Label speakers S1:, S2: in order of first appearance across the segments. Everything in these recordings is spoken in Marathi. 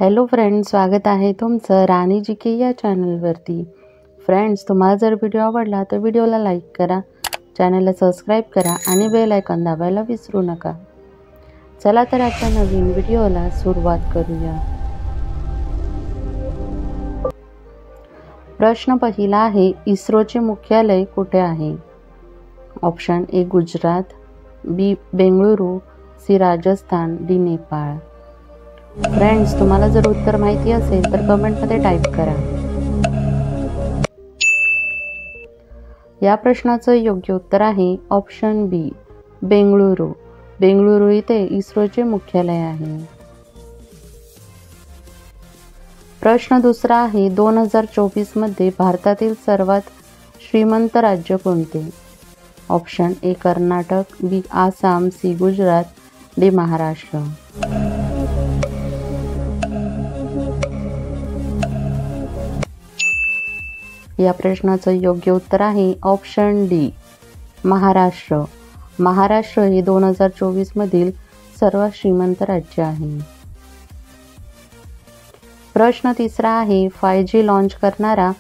S1: हॅलो फ्रेंड्स, स्वागत आहे तुमचं राणी जी के या चॅनलवरती। फ्रेंड्स, तुम्हाला जर व्हिडिओ आवडला तर व्हिडिओला लाईक करा, चॅनलला सबस्क्राईब करा आणि बेल आयकॉन दाबायला विसरू नका। चला तर आजच्या नवीन व्हिडिओला सुरुवात करूया। प्रश्न पहिला आहे, इस्रोचे मुख्यालय कुठे आहे? Option A Gujarat, B Bengaluru, C Rajasthan, D Nepal. Friends, तुम्हाला जर उत्तर माहिती असेल तर कमेंटमध्ये टाईप करा। या प्रश्नाचं योग्य उत्तर आहे ऑप्शन बी बेंगळुरू। बेंगळुरू इथे इस्रोचे मुख्यालय आहे। प्रश्न दुसरा आहे, 2024 मध्ये भारतातील सर्वात श्रीमंत राज्य कोणते? Option A Karnataka, B Assam, C Gujarat, D Maharashtra. या प्रश्नाचं योग्य उत्तर आहे ऑप्शन डी महाराष्ट्र। महाराष्ट्र हे 2024 मधील सर्वात श्रीमंत राज्य आहे। प्रश्न तिसरा आहे, 5G लॉन्च करणारा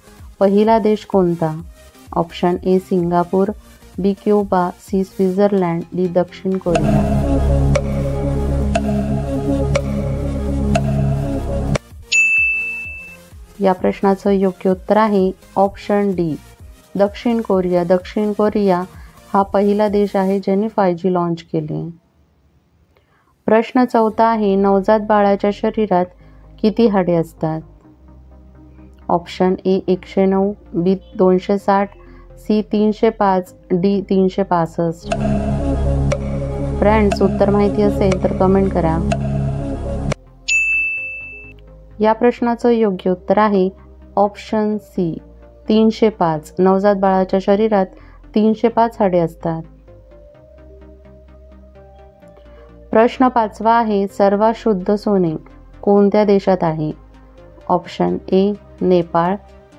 S1: पहिला देश कोणता? Option A Singapore, B Cuba, C Switzerland, D दक्षिण कोरिया। या प्रश्नाचं योग्य उत्तर आहे ऑप्शन डी दक्षिण कोरिया। दक्षिण कोरिया हा पहिला देश आहे ज्याने 5G लॉन्च केले। प्रश्न चौथा आहे, नवजात बाळाच्या शरीरात किती हाडे असतात? Option A 109, B 260, C 305, D 365। Friends, उत्तर माहिती असेल तर कमेंट करा। या प्रश्नाचं योग्य उत्तर आहे ऑप्शन सी 305। नवजात बाळाच्या शरीरात 305 हाडे असतात। प्रश्न पाचवा आहे, सर्वात शुद्ध सोने कोणत्या देशात आहे? Option A Nepal,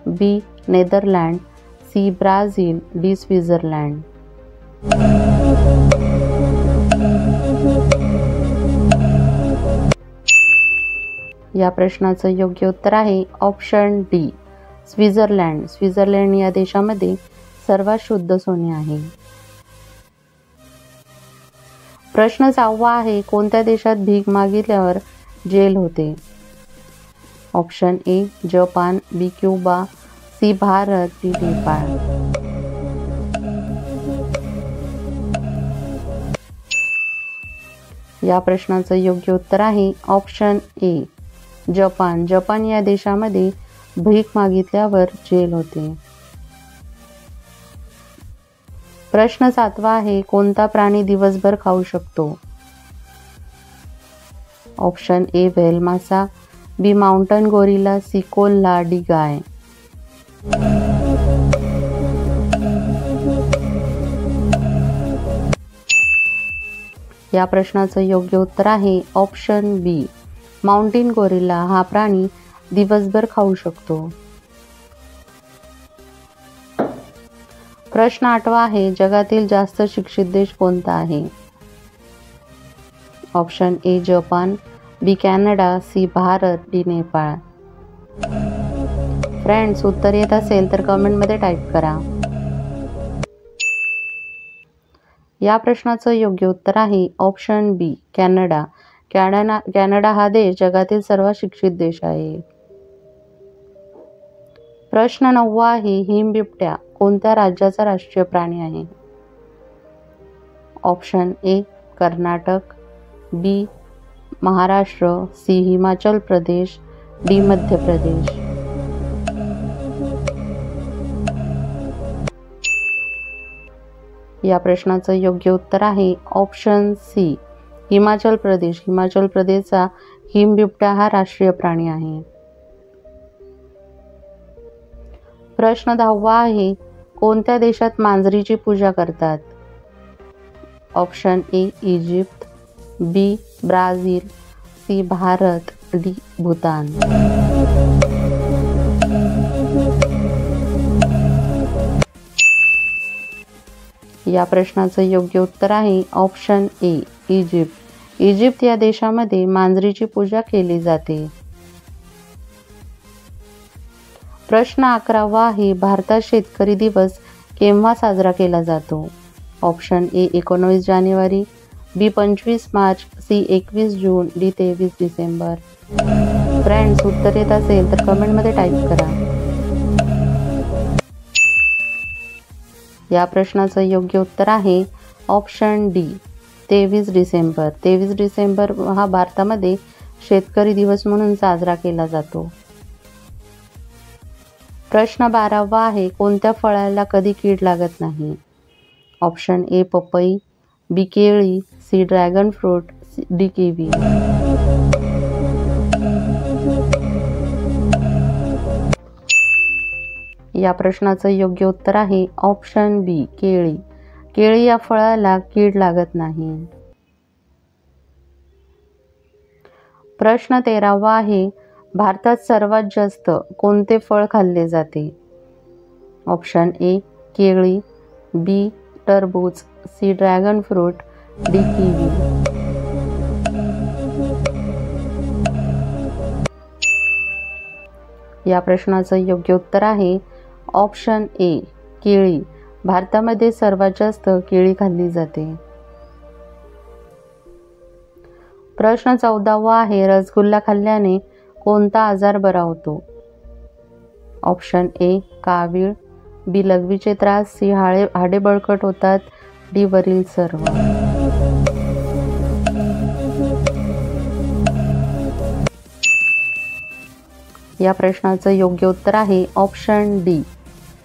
S1: B Netherland, C Brazil, D Switzerland. या प्रश्नाचं योग्य उत्तर आहे ऑप्शन डी स्वित्झर्लंड। स्वित्झर्लंड या देशामध्ये सर्वात शुद्ध सोने आहे। प्रश्न सहावा आहे, कोणत्या देशात भीक मागितल्यावर जेल होते? Option A Japan, B Cuba, C Bharat, D Nepal. या प्रश्नाचं योग्य उत्तर आहे ऑप्शन ए जपान। जपान या देशामध्ये भीक मागितल्यावर जेल होते। प्रश्न सातवा आहे, कोणता प्राणी दिवसभर खाऊ शकतो? ऑप्शन ए व्हेल मासा, बी माउंटन गोरिला, सी कोल्हा, डी गाय। या प्रश्नाचं योग्य उत्तर आहे ऑप्शन बी माउंटेन गोरिला हा प्राणी दिवसभर खाऊ शकतो। प्रश्न आठवा आहे, जगातील जास्त शिक्षित देश कोणता आहे? Option A Japan, B Canada, C Bharat, D Nepal. Friends, उत्तर येत असेल तर कमेंटमध्ये टाईप करा। या प्रश्नाचं योग्य उत्तर आहे ऑप्शन बी कॅनडा। कॅनडा हा देश जगातील सर्वात शिक्षित देश आहे। प्रश्न नववा आहे, हिमबिबट्या कोणत्या राज्याचा राष्ट्रीय प्राणी आहे? Option A Karnataka, B Maharashtra, C Himachal Pradesh, D Madhya Pradesh. या प्रश्नाचं योग्य उत्तर आहे ऑप्शन सी हिमाचल प्रदेश। हिमाचल प्रदेशचा हिमबिबट्या हा राष्ट्रीय प्राणी आहे। प्रश्न 10वा आहे, कोणत्या देशात मांजरीची पूजा करतात? Option A Egypt, B Brazil, C Bharat, D Bhutan. या प्रश्नाचं योग्य उत्तर आहे ऑप्शन ए इजिप्त। इजिप्त या देशामध्ये मांजरीची पूजा केली जाते। प्रश्न 11वा आहे, भारतात शेतकरी दिवस केव्हा साजरा केला जातो? ऑप्शन ए 19 जानेवारी, बी 25 मार्च, सी 21 जून, डी 23 डिसेंबर. फ्रेंड्स, उत्तर येत असेल तर कमेंटमध्ये टाईप करा. या प्रश्नाचं योग्य उत्तर आहे ऑप्शन डी 23 डिसेंबर. 23 डिसेंबर हा भारतामध्ये शेतकरी दिवस म्हणून साजरा केला जातो. प्रश्न 12वा आहे, कोणत्या फळाला कधी कीड लागत नाही? ऑप्शन ए पपई, बी केळी, C dragon fruit, D kiwi. या प्रश्नाचं योग्य उत्तर आहे ऑप्शन बी केळी. केळी या फळाला कीड लागत नाही. प्रश्न 13वा आहे, भारतात सर्वात जास्त कोणते फळ खाल्ले जाते? ऑप्शन ए केळी, बी टरबूज, C dragon fruit, D kiwi. या प्रश्नाचं योग्य उत्तर आहे ऑप्शन ए केळी. भारतामध्ये सर्वात जास्त केळी खाल्ली जाते. प्रश्न 14वा आहे, रसगुल्ला खाल्ल्याने कोणता आजार बरा होतो? ऑप्शन ए कावीळ, बी लघवीचे त्रास, सी हाडे बळकट होतात, डी वरील सर्व. या प्रश्नाचं योग्य उत्तर आहे ऑप्शन डी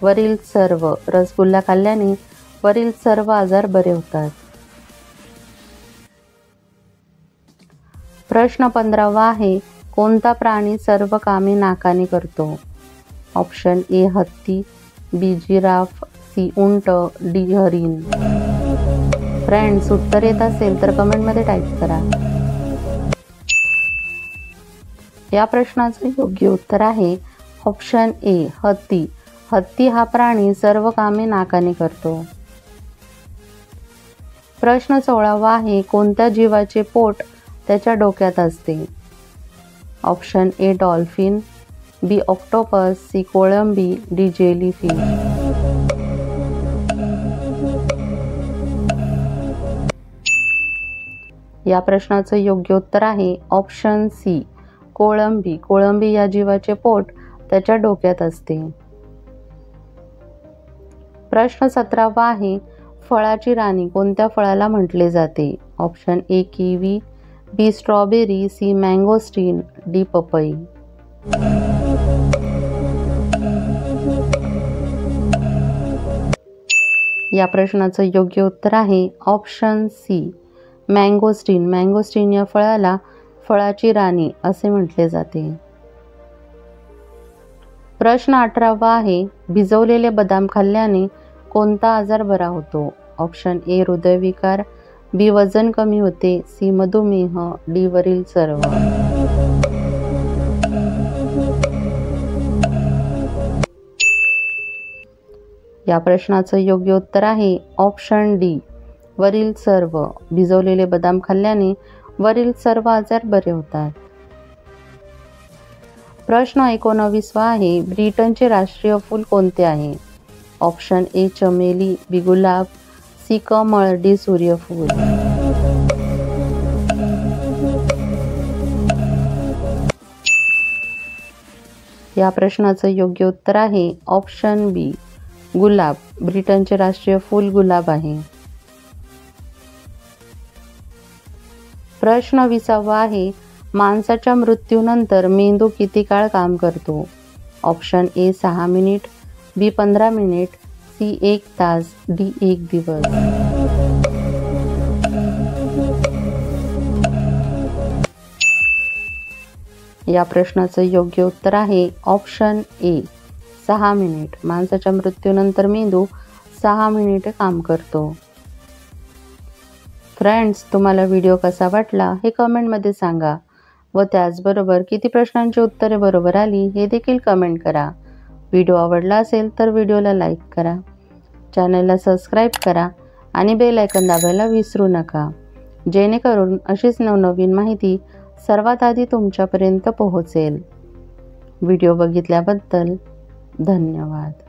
S1: वरील सर्व. रसगुल्ला खाल्ल्याने वरील सर्व आजार बरे होतात. प्रश्न 15वा आहे, कोणता प्राणी सर्व कामे नाकाने करतो? ऑप्शन ए हत्ती, बी जिराफ, सी उंट, डी हरिण. फ्रेंड्स, उत्तर येत असेल तर कमेंटमध्ये टाईप करा. या प्रश्नाचं योग्य उत्तर आहे ऑप्शन ए हत्ती. हत्ती हा प्राणी सर्व कामे नाकाने करतो. प्रश्न 16वा आहे, कोणत्या जीवाचे पोट त्याच्या डोक्यात असते? Option A dolphin, B octopus, C कोळंबी, डी जेलीफिश. या प्रश्नाचं योग्य उत्तर आहे ऑप्शन सी कोळंबी. कोळंबी या जीवाचे पोट त्याच्या डोक्यात असते. प्रश्न 17वा आहे, फळाची राणी कोणत्या फळाला म्हटले जाते? Option A kiwi, B strawberry, C mangosteen, D पपई. या प्रश्नाचं योग्य उत्तर आहे ऑप्शन सी मँगोस्टीन. मँगोस्टीन या फळाला फळाची राणी असे म्हटले जाते. प्रश्न 18वा आहे, भिजवलेले बदाम खाल्ल्याने कोणता आजार बरा होतो? ऑप्शन ए हृदयविकार, बी वजन कमी होते, सी मधुमेह, डी वरील सर्व. या प्रश्नाचं योग्य उत्तर आहे ऑप्शन डी वरील सर्व. भिजवलेले बदाम खाल्ल्याने वरील सर्व आजार बरे होतात. प्रश्न 19वा आहे, ब्रिटनचे राष्ट्रीय फूल कोणते आहे? ऑप्शन ए चमेली, बी गुलाब, सी कमळ, डी सूर्यफूल. या प्रश्नाचं योग्य उत्तर आहे ऑप्शन बी गुलाब. ब्रिटनचे राष्ट्रीय फूल गुलाब आहे. प्रश्न 20वा आहे, माणसाच्या मृत्यूनंतर मेंदू किती काळ काम करतो? Option A 6 minute, B 15 minute, C 1 तास, डी 1 दिवस. या प्रश्नाचं योग्य उत्तर आहे ऑप्शन ए 6 मिनिट. माणसाच्या मृत्यूनंतर मेंदू 6 मिनिटे काम करतो. फ्रेंड्स, तुम्हाला व्हिडिओ कसा वाटला हे कमेंटमध्ये सांगा व त्याचबरोबर किती प्रश्नांची उत्तरे बरोबर आली हे देखील कमेंट करा. व्हिडिओ आवडला असेल तर व्हिडिओला लाईक करा, चॅनलला सबस्क्राईब करा आणि बेल आयकॉन दाबायला विसरू नका, जेणेकरून अशीच नवनवीन माहिती सर्वात आधी तुमच्यापर्यंत पोहोचेल. व्हिडिओ बघितल्याबद्दल धन्यवाद.